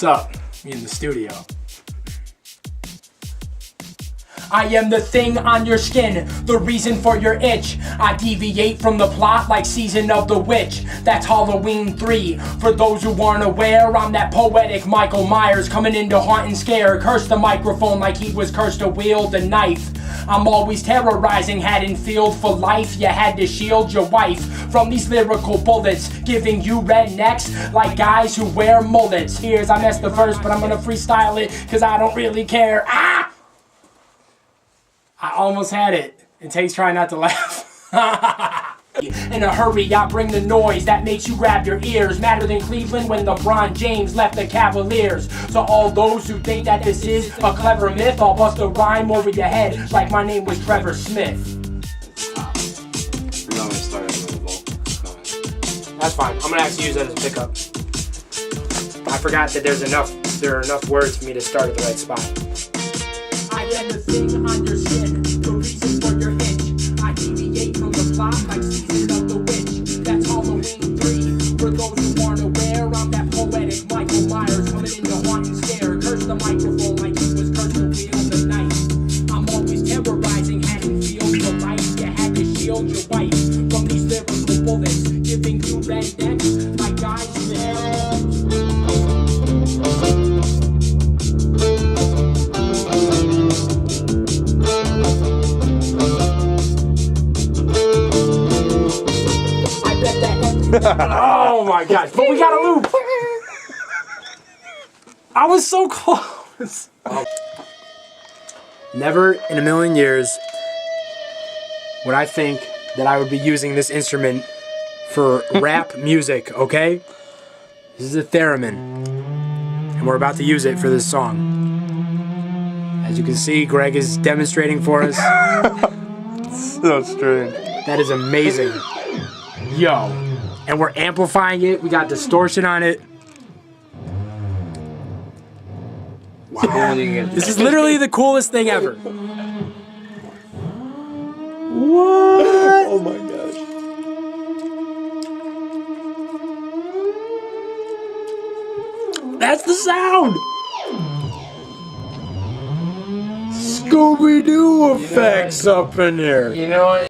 What's up? Me in the studio. I am the thing on your skin, the reason for your itch. I deviate from the plot like Season of the Witch. That's Halloween 3. For those who aren't aware, I'm that poetic Michael Myers coming in to haunt and scare. Curse the microphone like he was cursed to wield a knife. I'm always terrorizing Haddonfield for life. You had to shield your wife from these lyrical bullets, giving you rednecks like guys who wear mullets. Here's, I messed the verse, but I'm gonna freestyle it, cause I don't really care. Ah! I almost had it. It takes trying not to laugh. In a hurry, I bring the noise that makes you grab your ears. Madder than Cleveland when LeBron James left the Cavaliers. So all those who think that this is a clever myth, I'll bust a rhyme over your head like my name was Trevor Smith. That's fine. I'm gonna have to use that as a pickup. I forgot that there are enough words for me to start at the right spot. I am the thing on your skin, the reason for your itch. I deviate from the plot like Season of the Witch. That's Halloween 3. For those who aren't aware, I'm that poetic Michael Myers coming in to haunt and scare. Curse the microphone like he was cursed to wield the knife. I'm always terrorizing Haddonfield for life. You had to shield your wife from these lyrical bullets, giving you rednecks like guys who oh my gosh, but we got a loop. I was so close. Never in a million years would I think that I would be using this instrument for rap music, okay? This is a theremin, and we're about to use it for this song. As you can see, Greg is demonstrating for us. So strange. That is amazing. Yo. And we're amplifying it. We got distortion on it. Wow. This is literally the coolest thing ever. What? Oh my gosh. That's the sound. Scooby-Doo effects up in there. You know what?